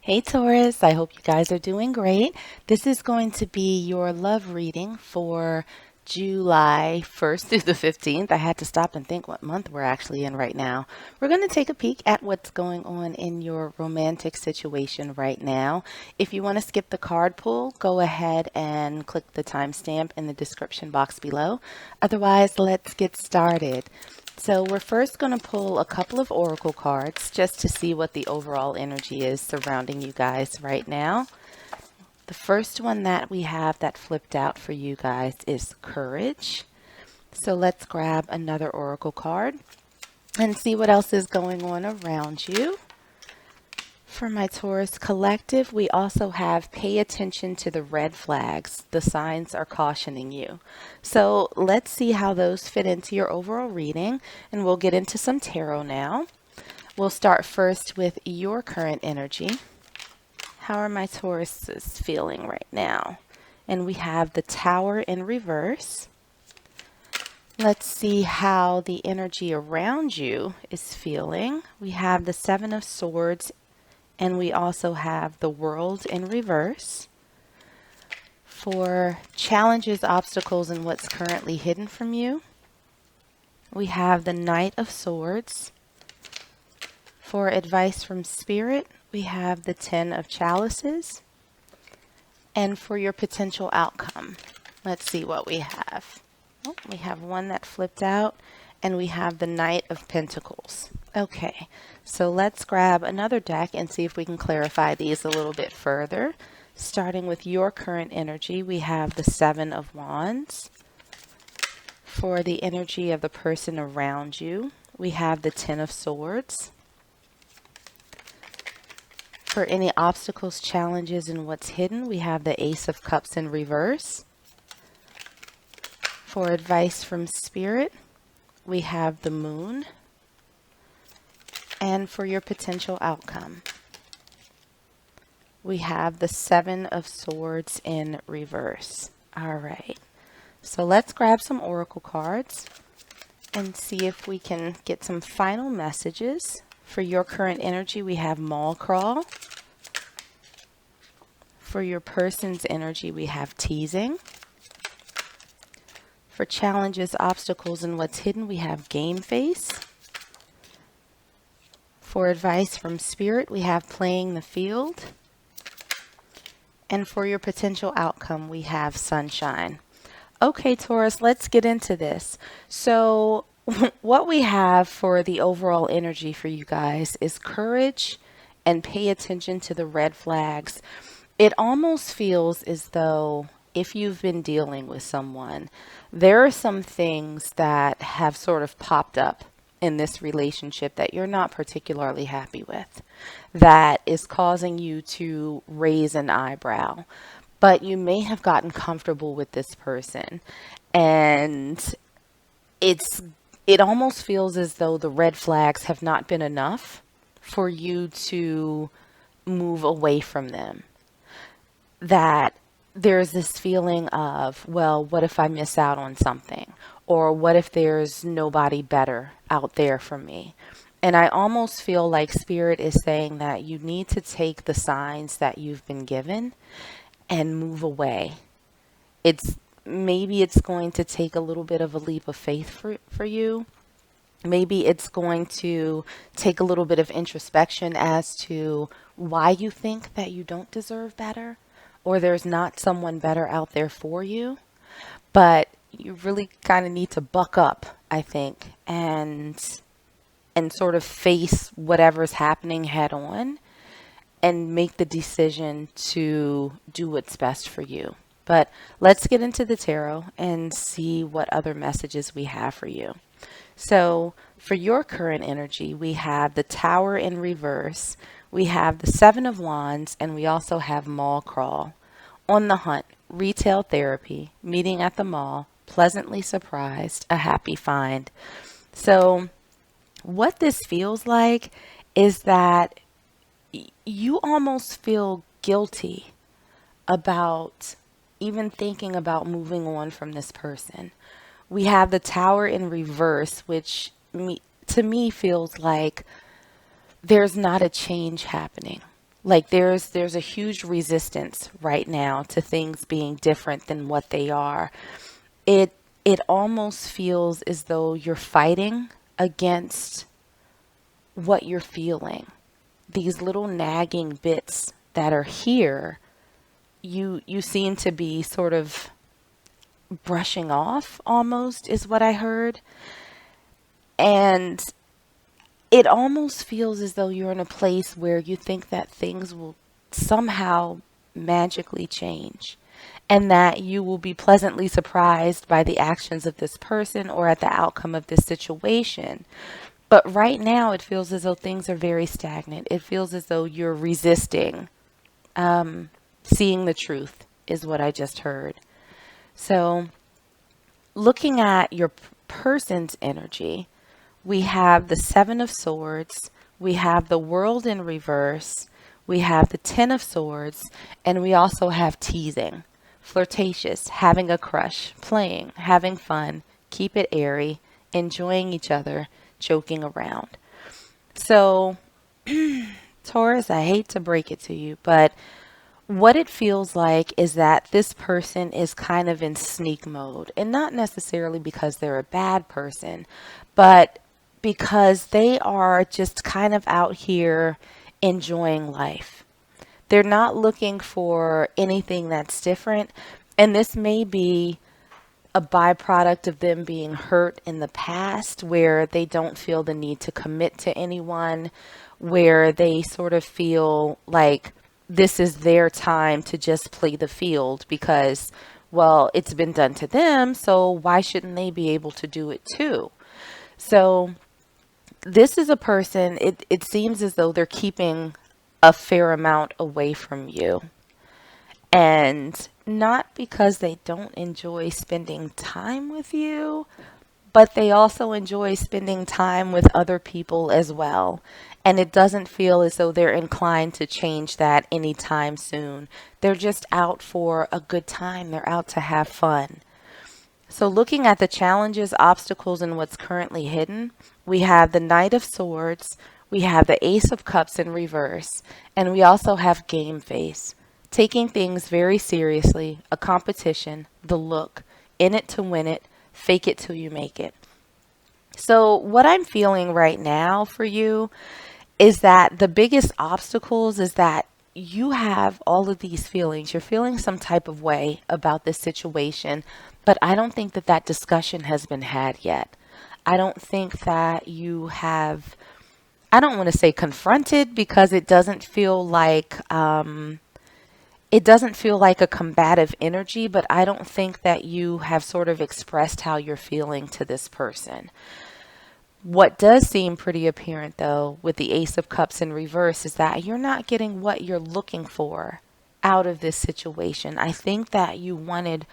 Hey Taurus, I hope you guys are doing great. This is going to be your love reading for July 1st through the 15th. I had to stop and think what month we're actually in right now. We're going to take a peek at what's going on in your romantic situation right now. If you want to skip the card pull, go ahead and click the timestamp in the description box below. Otherwise, let's get started. So we're first going to pull a couple of oracle cards just to see what the overall energy is surrounding you guys right now. The first one that we have that flipped out for you guys is courage. So let's grab another oracle card and see what else is going on around you. For my Taurus collective, we also have pay attention to the red flags. The signs are cautioning you. So let's see how those fit into your overall reading, and we'll get into some tarot now. We'll start first with your current energy. How are my Tauruses feeling right now? And we have the Tower in reverse. Let's see how the energy around you is feeling. We have the Seven of Swords, and we also have the World in reverse. For challenges, obstacles, and what's currently hidden from you, we have the Knight of Swords. For advice from Spirit, we have the Ten of Chalices. And for your potential outcome, let's see what we have. Oh, we have one that flipped out, and we have the Knight of Pentacles. Okay, so let's grab another deck and see if we can clarify these a little bit further. Starting with your current energy, we have the Seven of Wands. For the energy of the person around you, we have the Ten of Swords. For any obstacles, challenges, and what's hidden, we have the Ace of Cups in reverse. For advice from Spirit, we have the Moon. And for your potential outcome, we have the Seven of Swords in reverse. All right. So let's grab some oracle cards and see if we can get some final messages. For your current energy, we have Mall Crawl. For your person's energy, we have Teasing. For challenges, obstacles, and what's hidden, we have Game Face. For advice from Spirit, we have Playing the Field. And for your potential outcome, we have Sunshine. Okay, Taurus, let's get into this. So what we have for the overall energy for you guys is courage and pay attention to the red flags. It almost feels as though if you've been dealing with someone, there are some things that have sort of popped up in this relationship that you're not particularly happy with, that is causing you to raise an eyebrow. But you may have gotten comfortable with this person, and it almost feels as though the red flags have not been enough for you to move away from them. That there's this feeling of, well, what if I miss out on something? Or what if there's nobody better out there for me? And I almost feel like Spirit is saying that you need to take the signs that you've been given and move away. Maybe it's going to take a little bit of a leap of faith for you. Maybe it's going to take a little bit of introspection as to why you think that you don't deserve better, or there's not someone better out there for you. But you really kind of need to buck up, I think, and sort of face whatever's happening head on and make the decision to do what's best for you. But let's get into the tarot and see what other messages we have for you. So for your current energy, we have the Tower in reverse, we have the Seven of Wands, and we also have Mall Crawl. On the hunt, retail therapy, meeting at the mall, pleasantly surprised, a happy find. So what this feels like is that you almost feel guilty about even thinking about moving on from this person. We have the Tower in reverse, which to me feels like there's not a change happening. Like there's a huge resistance right now to things being different than what they are. It it almost feels as though you're fighting against what you're feeling. These little nagging bits that are here, you seem to be sort of brushing off almost is what I heard. And it almost feels as though you're in a place where you think that things will somehow magically change and that you will be pleasantly surprised by the actions of this person or at the outcome of this situation. But right now, it feels as though things are very stagnant. It feels as though you're resisting seeing the truth, is what I just heard. So, looking at your person's energy, we have the Seven of Swords, we have the World in reverse, we have the Ten of Swords, and we also have teasing, flirtatious, having a crush, playing, having fun, keep it airy, enjoying each other, joking around. So, Taurus, I hate to break it to you, but what it feels like is that this person is kind of in sneak mode, and not necessarily because they're a bad person, but because they are just kind of out here enjoying life. They're not looking for anything that's different, and this may be a byproduct of them being hurt in the past where they don't feel the need to commit to anyone, where they sort of feel like this is their time to just play the field because, well, it's been done to them, so why shouldn't they be able to do it too? So this is a person, it seems as though they're keeping a fair amount away from you. And not because they don't enjoy spending time with you, but they also enjoy spending time with other people as well. And it doesn't feel as though they're inclined to change that anytime soon. They're just out for a good time, they're out to have fun. So, looking at the challenges, obstacles, and what's currently hidden, we have the Knight of Swords, we have the Ace of Cups in reverse, and we also have Game Face. Taking things very seriously, a competition, the look, in it to win it, fake it till you make it. So, what I'm feeling right now for you is that the biggest obstacles is that you have all of these feelings. You're feeling some type of way about this situation, but I don't think that that discussion has been had yet. I don't think that you have, I don't want to say confronted because it doesn't feel like a combative energy, but I don't think that you have sort of expressed how you're feeling to this person. What does seem pretty apparent, though, with the Ace of Cups in reverse is that you're not getting what you're looking for out of this situation. I think that you wanted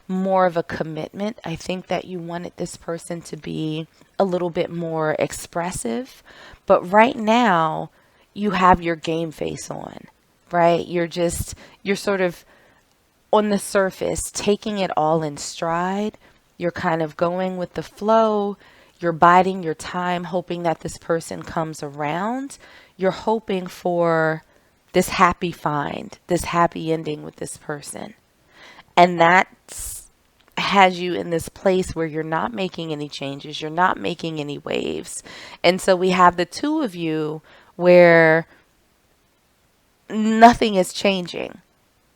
more of a commitment. I think that you wanted this person to be a little bit more expressive. But right now, you have your game face on, right? You're sort of on the surface, taking it all in stride. You're kind of going with the flow. You're biding your time, hoping that this person comes around. You're hoping for this happy find, this happy ending with this person. And that has you in this place where you're not making any changes, you're not making any waves. And so we have the two of you where nothing is changing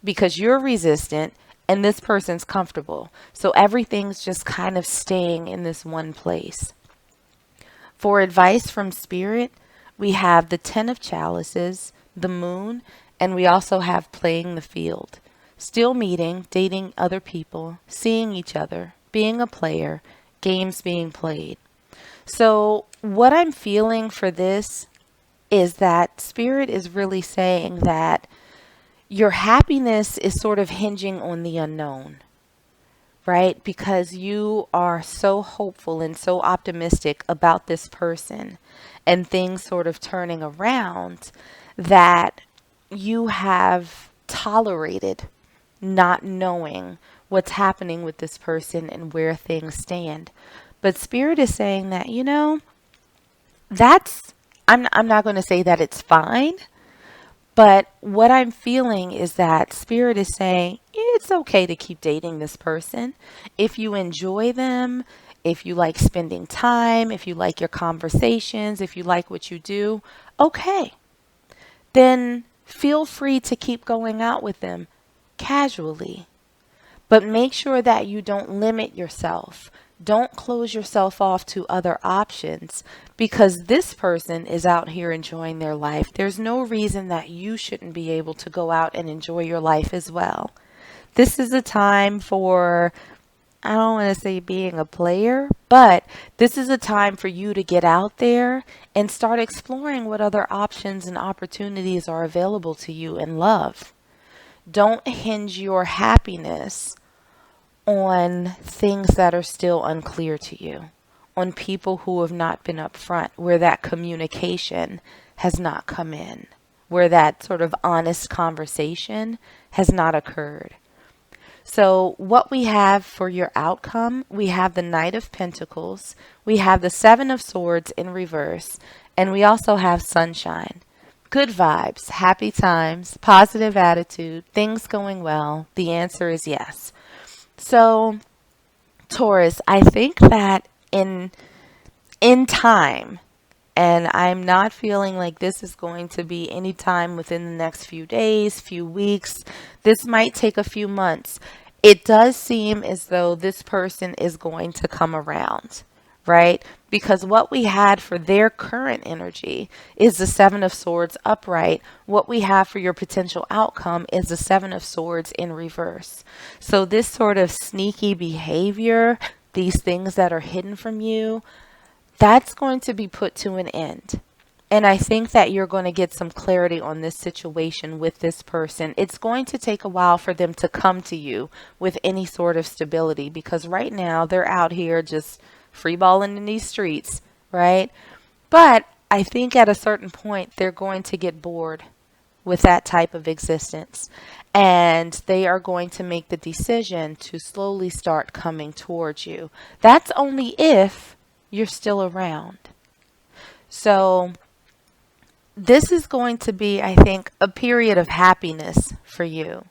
because you're resistant and this person's comfortable. So everything's just kind of staying in this one place. For advice from Spirit, we have the Ten of Chalices, the Moon, and we also have playing the field. Still meeting, dating other people, seeing each other, being a player, games being played. So what I'm feeling for this is that Spirit is really saying that your happiness is sort of hinging on the unknown, right? Because you are so hopeful and so optimistic about this person and things sort of turning around that you have tolerated not knowing what's happening with this person and where things stand. But Spirit is saying that, that's, I'm not going to say that it's fine, But what I'm feeling is that Spirit is saying it's okay to keep dating this person. If you enjoy them, if you like spending time, if you like your conversations, if you like what you do, okay, then feel free to keep going out with them casually. But make sure that you don't limit yourself. Don't close yourself off to other options because this person is out here enjoying their life. There's no reason that you shouldn't be able to go out and enjoy your life as well. This is a time for, I don't want to say being a player, but this is a time for you to get out there and start exploring what other options and opportunities are available to you in love. Don't hinge your happiness on things that are still unclear to you, on people who have not been upfront, where that communication has not come in, where that sort of honest conversation has not occurred. So, what we have for your outcome, we have the Knight of Pentacles, we have the Seven of Swords in reverse, and we also have Sunshine. Good vibes, happy times, positive attitude, things going well. The answer is yes. So, Taurus, I think that in time, and I'm not feeling like this is going to be any time within the next few days, few weeks. This might take a few months. It does seem as though this person is going to come around, right? Because what we had for their current energy is the Seven of Swords upright. What we have for your potential outcome is the Seven of Swords in reverse. So this sort of sneaky behavior, these things that are hidden from you, that's going to be put to an end. And I think that you're going to get some clarity on this situation with this person. It's going to take a while for them to come to you with any sort of stability because right now they're out here just freeballing in these streets, right? But I think at a certain point they're going to get bored with that type of existence and they are going to make the decision to slowly start coming towards you. That's only if you're still around. So this is going to be, I think, a period of happiness for you.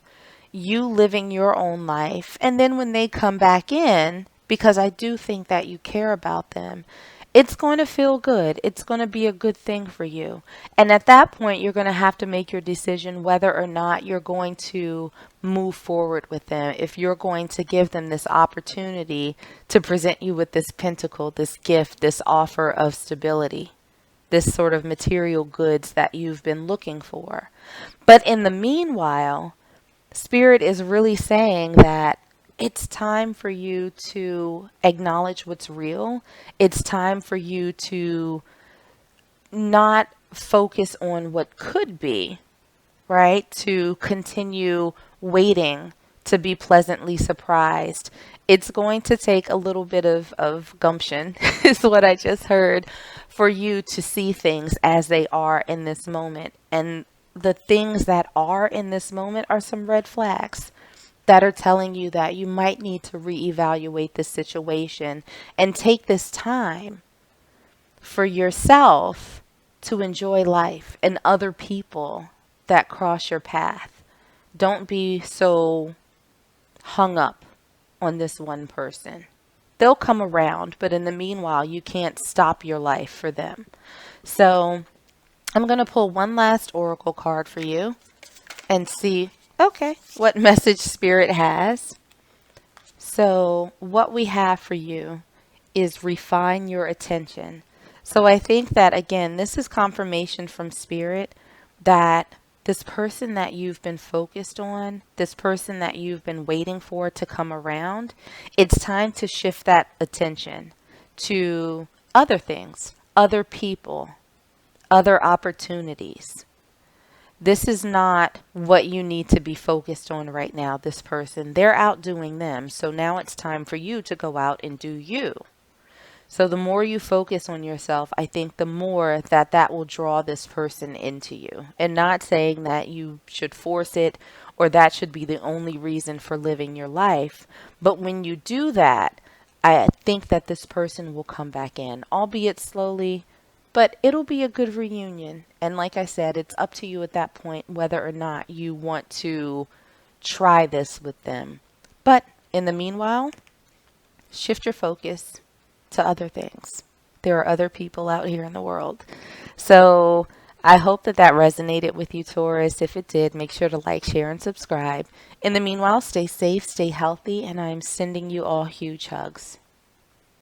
You living your own life. And then when they come back in, because I do think that you care about them, it's going to feel good. It's going to be a good thing for you. And at that point, you're going to have to make your decision whether or not you're going to move forward with them. If you're going to give them this opportunity to present you with this pentacle, this gift, this offer of stability, this sort of material goods that you've been looking for. But in the meanwhile, Spirit is really saying that it's time for you to acknowledge what's real. It's time for you to not focus on what could be, right? To continue waiting to be pleasantly surprised. It's going to take a little bit of gumption, is what I just heard, for you to see things as they are in this moment. And the things that are in this moment are some red flags that are telling you that you might need to reevaluate this situation and take this time for yourself to enjoy life and other people that cross your path. Don't be so hung up on this one person. They'll come around, but in the meanwhile, you can't stop your life for them. So I'm going to pull one last oracle card for you and see, okay, what message Spirit has. So what we have for you is refine your attention. So I think that, again, this is confirmation from Spirit that this person that you've been focused on, this person that you've been waiting for to come around, it's time to shift that attention to other things, other people, other opportunities. This is not what you need to be focused on right now, this person. They're outdoing them. So now it's time for you to go out and do you. So the more you focus on yourself, I think the more that will draw this person into you. And not saying that you should force it or that should be the only reason for living your life. But when you do that, I think that this person will come back in, albeit slowly, But it'll be a good reunion. And like I said, it's up to you at that point whether or not you want to try this with them. But in the meanwhile, shift your focus to other things. There are other people out here in the world. So I hope that that resonated with you, Taurus. If it did, make sure to like, share, and subscribe. In the meanwhile, stay safe, stay healthy, and I'm sending you all huge hugs.